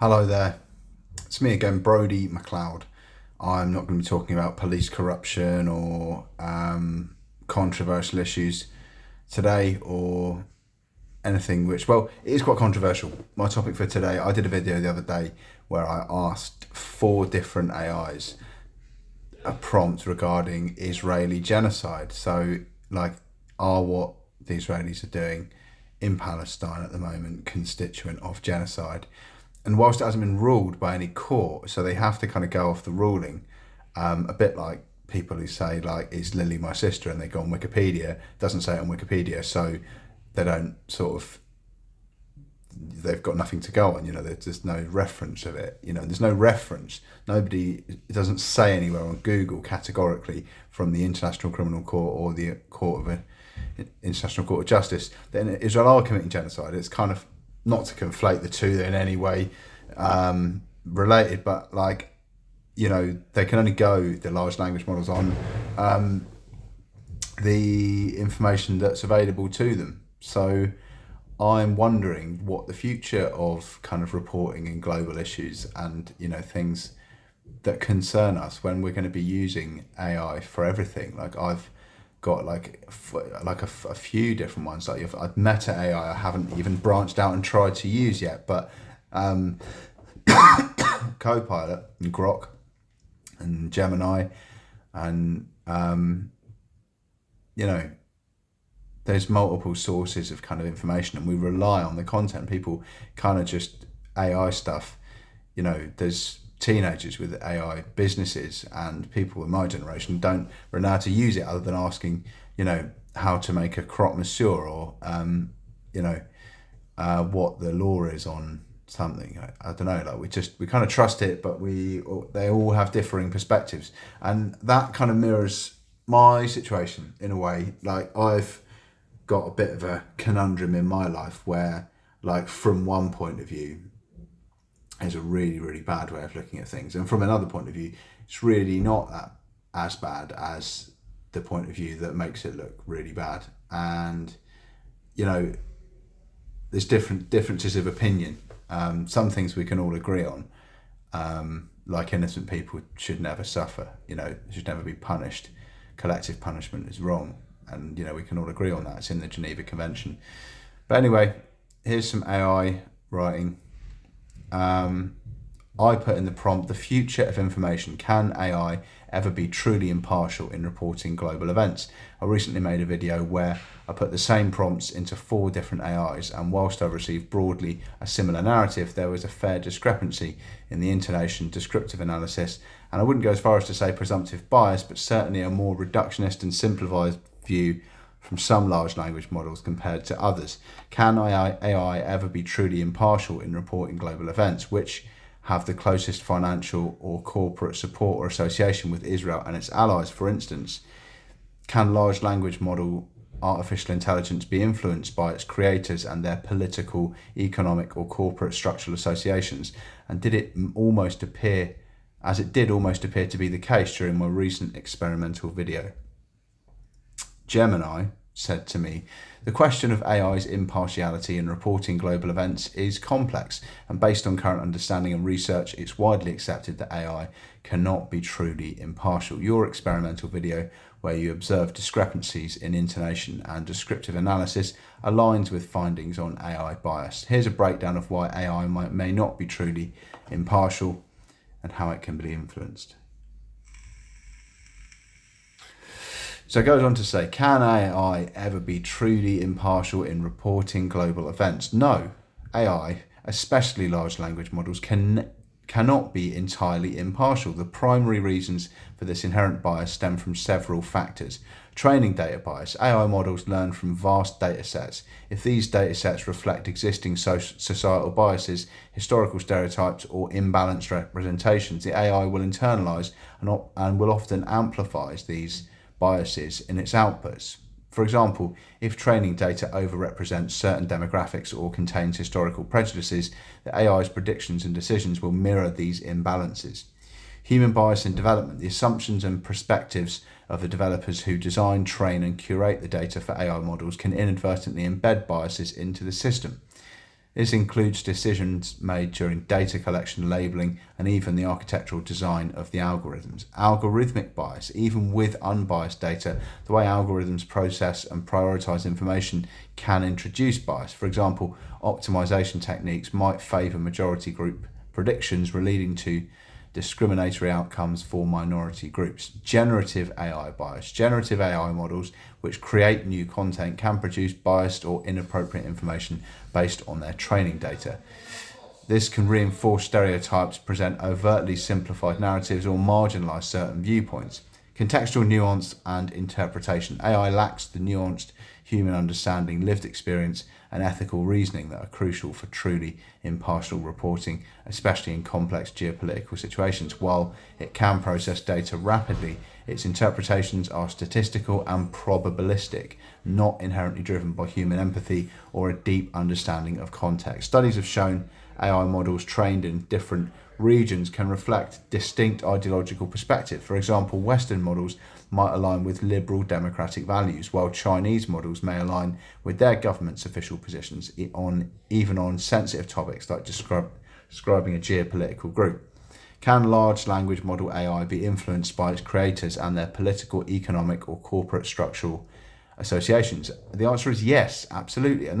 Hello there, it's me again, Brodie McLeod. I'm not going to be talking about police corruption or controversial issues today or anything which, well, it is quite controversial. My topic for today, I did a video the other day where I asked four different AIs a prompt regarding Israeli genocide. So, like, are what the Israelis are doing in Palestine at the moment constituent of genocide? And whilst it hasn't been ruled by any court, so they have to kind of go off the ruling, a bit like people who say, like, is Lily my sister, and they go on Wikipedia, it doesn't say it on Wikipedia, so they don't sort of, they've got nothing to go on, there's just no reference of it, there's no reference. Nobody, it doesn't say anywhere on Google categorically from the International Criminal Court or the International Court of Justice that Israel are committing genocide. It's kind of not to conflate the two in any way related, but they can only go, the large language models, on the information that's available to them. So I'm wondering what the future of kind of reporting in global issues and things that concern us when we're going to be using AI for everything. Like, I've got a few different ones. Like, I've Meta AI, I haven't even branched out and tried to use yet, but Copilot and Grok and Gemini, and there's multiple sources of kind of information, and we rely on the content. People kind of just AI stuff. There's teenagers with AI businesses, and people in my generation don't know how to use it other than asking, how to make a croque monsieur, or what the law is on something. I don't know. Like, we kind of trust it, but they all have differing perspectives, and that kind of mirrors my situation in a way. Like, I've got a bit of a conundrum in my life where, like, from one point of view, is a really, really bad way of looking at things, and from another point of view, it's really not that as bad as the point of view that makes it look really bad. And there's differences of opinion. Some things we can all agree on, like innocent people should never suffer, should never be punished. Collective punishment is wrong, and we can all agree on that. It's in the Geneva Convention. But anyway, here's some AI writing. I put in the prompt, the future of information. Can AI ever be truly impartial in reporting global events? I recently made a video where I put the same prompts into four different AIs, and whilst I received broadly a similar narrative, there was a fair discrepancy in the intonation, descriptive analysis, and I wouldn't go as far as to say presumptive bias, but certainly a more reductionist and simplified view from some large language models compared to others. Can AI ever be truly impartial in reporting global events, which have the closest financial or corporate support or association with Israel and its allies? For instance, can large language model artificial intelligence be influenced by its creators and their political, economic, or corporate structural associations? And did it almost appear to be the case during my recent experimental video? Gemini said to me, the question of AI's impartiality in reporting global events is complex, and based on current understanding and research, it's widely accepted that AI cannot be truly impartial. Your experimental video, where you observe discrepancies in intonation and descriptive analysis, aligns with findings on AI bias. Here's a breakdown of why AI may not be truly impartial and how it can be influenced. So it goes on to say, can AI ever be truly impartial in reporting global events? No, AI, especially large language models, cannot be entirely impartial. The primary reasons for this inherent bias stem from several factors. Training data bias. AI models learn from vast data sets. If these data sets reflect existing societal biases, historical stereotypes, or imbalanced representations, the AI will internalize and will often amplify these biases in its outputs. For example, if training data overrepresents certain demographics or contains historical prejudices, the AI's predictions and decisions will mirror these imbalances. Human bias in development. The assumptions and perspectives of the developers who design, train, and curate the data for AI models can inadvertently embed biases into the system. This includes decisions made during data collection, labeling, and even the architectural design of the algorithms. Algorithmic bias, even with unbiased data, the way algorithms process and prioritize information can introduce bias. For example, optimization techniques might favor majority group predictions, leading to discriminatory outcomes for minority groups. Generative AI bias. Generative AI models which create new content can produce biased or inappropriate information based on their training data. This can reinforce stereotypes, present overtly simplified narratives, or marginalize certain viewpoints. Contextual nuance and interpretation. AI lacks the nuanced human understanding, lived experience, and ethical reasoning that are crucial for truly impartial reporting, especially in complex geopolitical situations. While it can process data rapidly, its interpretations are statistical and probabilistic, not inherently driven by human empathy or a deep understanding of context. Studies have shown AI models trained in different regions can reflect distinct ideological perspective. For example, Western models might align with liberal democratic values, while Chinese models may align with their government's official positions even on sensitive topics like describing a geopolitical group. Can large language model AI be influenced by its creators and their political, economic, or corporate structural associations? The answer is yes, absolutely. And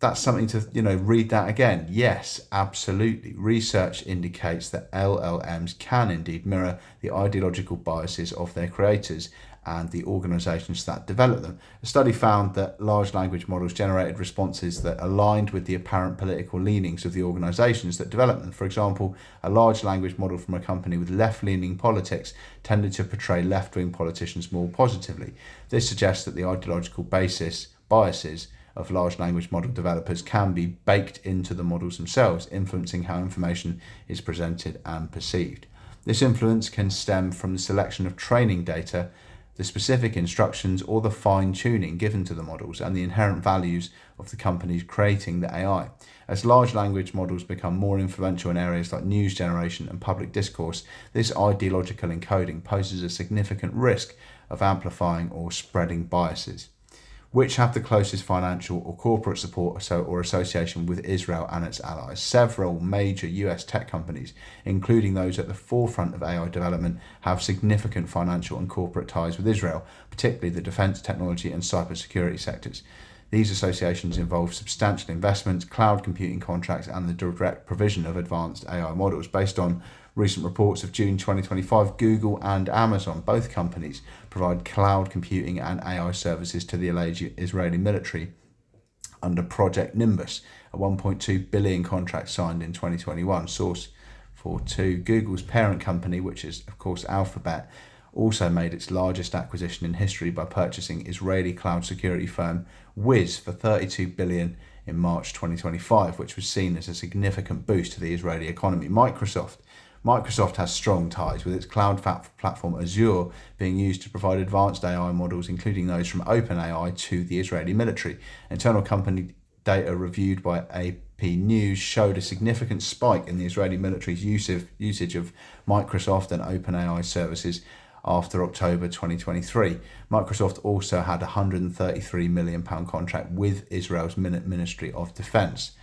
that's something to, read that again. Yes, absolutely. Research indicates that LLMs can indeed mirror the ideological biases of their creators and the organizations that develop them. A study found that large language models generated responses that aligned with the apparent political leanings of the organizations that develop them. For example, a large language model from a company with left-leaning politics tended to portray left-wing politicians more positively. This suggests that the ideological biases of large language model developers can be baked into the models themselves, influencing how information is presented and perceived. This influence can stem from the selection of training data, the specific instructions, or the fine-tuning given to the models, and the inherent values of the companies creating the AI. As large language models become more influential in areas like news generation and public discourse, this ideological encoding poses a significant risk of amplifying or spreading biases. Which have the closest financial or corporate support or association with Israel and its allies? Several major US tech companies, including those at the forefront of AI development, have significant financial and corporate ties with Israel, particularly the defense, technology, and cybersecurity sectors. These associations involve substantial investments, cloud computing contracts, and the direct provision of advanced AI models. Based on recent reports of June 2025, Google and Amazon, both companies, provide cloud computing and AI services to the Israeli military under Project Nimbus, a $1.2 billion contract signed in 2021. Source 42. Google's parent company, which is, of course, Alphabet, also made its largest acquisition in history by purchasing Israeli cloud security firm Wiz for $32 billion in March 2025, which was seen as a significant boost to the Israeli economy. Microsoft has strong ties, with its cloud platform Azure being used to provide advanced AI models, including those from OpenAI, to the Israeli military. Internal company data reviewed by AP News showed a significant spike in the Israeli military's usage of Microsoft and OpenAI services after October 2023. Microsoft also had a £133 million contract with Israel's Ministry of Defense.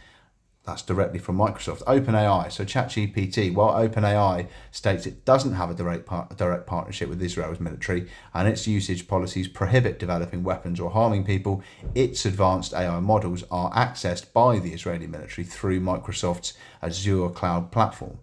That's directly from Microsoft. OpenAI, so ChatGPT, while OpenAI states it doesn't have a direct partnership with Israel's military and its usage policies prohibit developing weapons or harming people, its advanced AI models are accessed by the Israeli military through Microsoft's Azure cloud platform.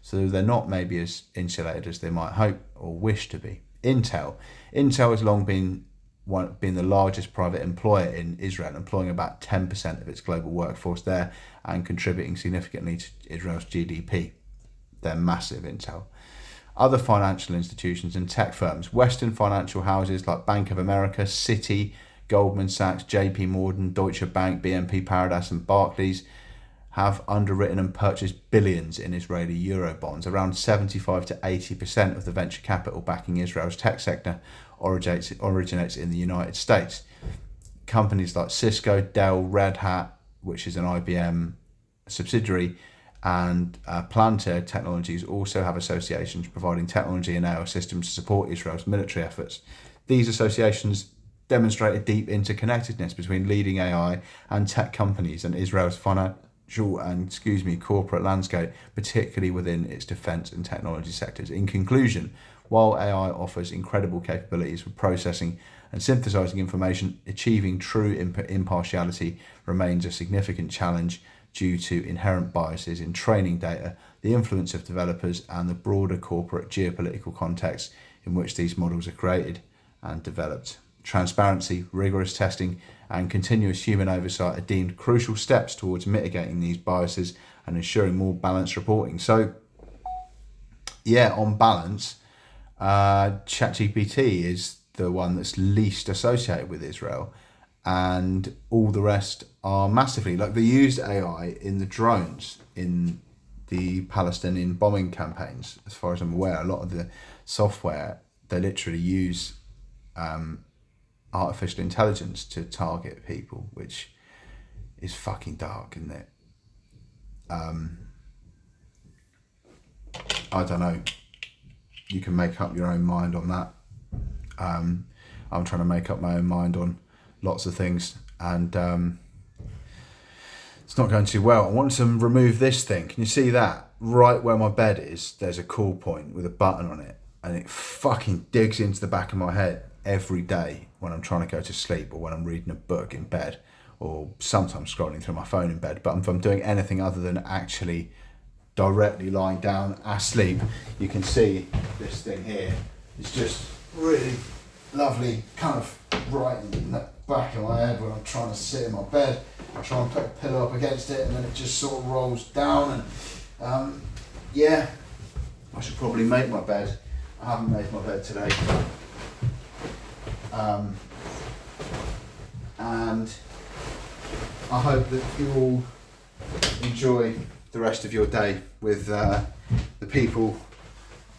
So they're not maybe as insulated as they might hope or wish to be. Intel has long been the largest private employer in Israel, employing about 10% of its global workforce there and contributing significantly to Israel's GDP. They're massive, Intel. Other financial institutions and tech firms. Western financial houses like Bank of America, Citi, Goldman Sachs, JP Morgan, Deutsche Bank, BNP Paribas, and Barclays have underwritten and purchased billions in Israeli euro bonds. Around 75 to 80% of the venture capital backing Israel's tech sector originates in the United States. Companies like Cisco, Dell, Red Hat, which is an IBM subsidiary, and Palantir Technologies also have associations providing technology and AI systems to support Israel's military efforts. These associations demonstrate a deep interconnectedness between leading AI and tech companies and Israel's financial and, corporate landscape, particularly within its defense and technology sectors. In conclusion, while AI offers incredible capabilities for processing and synthesizing information, achieving true impartiality remains a significant challenge due to inherent biases in training data, the influence of developers, and the broader corporate geopolitical context in which these models are created and developed. Transparency, rigorous testing, and continuous human oversight are deemed crucial steps towards mitigating these biases and ensuring more balanced reporting. So, yeah, on balance, ChatGPT is the one that's least associated with Israel, and all the rest are massively, like, they used AI in the drones in the Palestinian bombing campaigns. As far as I'm aware, a lot of the software, they literally use artificial intelligence to target people, which is fucking dark, isn't it? I don't know. You can make up your own mind on that. I'm trying to make up my own mind on lots of things, and it's not going too well. I want to remove this thing. Can you see that? Right where my bed is, there's a call point with a button on it, and it fucking digs into the back of my head every day when I'm trying to go to sleep, or when I'm reading a book in bed, or sometimes scrolling through my phone in bed. But if I'm doing anything other than actually directly lying down asleep, you can see this thing here. It's just really lovely, kind of right in the back of my head when I'm trying to sit in my bed. I try and put a pillow up against it, and then it just sort of rolls down. And yeah, I should probably make my bed. I haven't made my bed today. And I hope that you all enjoy the rest of your day with the people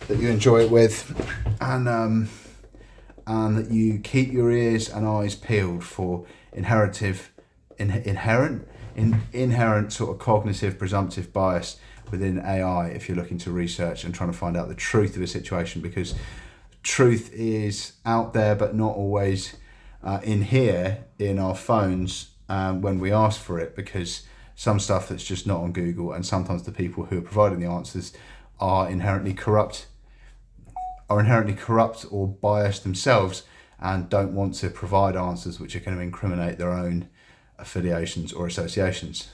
that you enjoy it with, and that you keep your ears and eyes peeled for inherent sort of cognitive presumptive bias within AI if you're looking to research and trying to find out the truth of a situation, because truth is out there but not always in here in our phones when we ask for it, because some stuff that's just not on Google, and sometimes the people who are providing the answers are inherently corrupt or biased themselves, and don't want to provide answers which are going to incriminate their own affiliations or associations.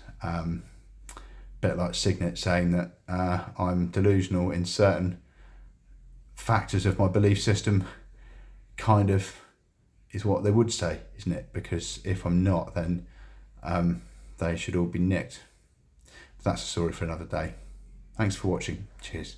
Bit like Signet saying that I'm delusional in certain factors of my belief system, kind of is what they would say, isn't it? Because if I'm not, then they should all be nicked. But that's a story for another day. Thanks for watching. Cheers.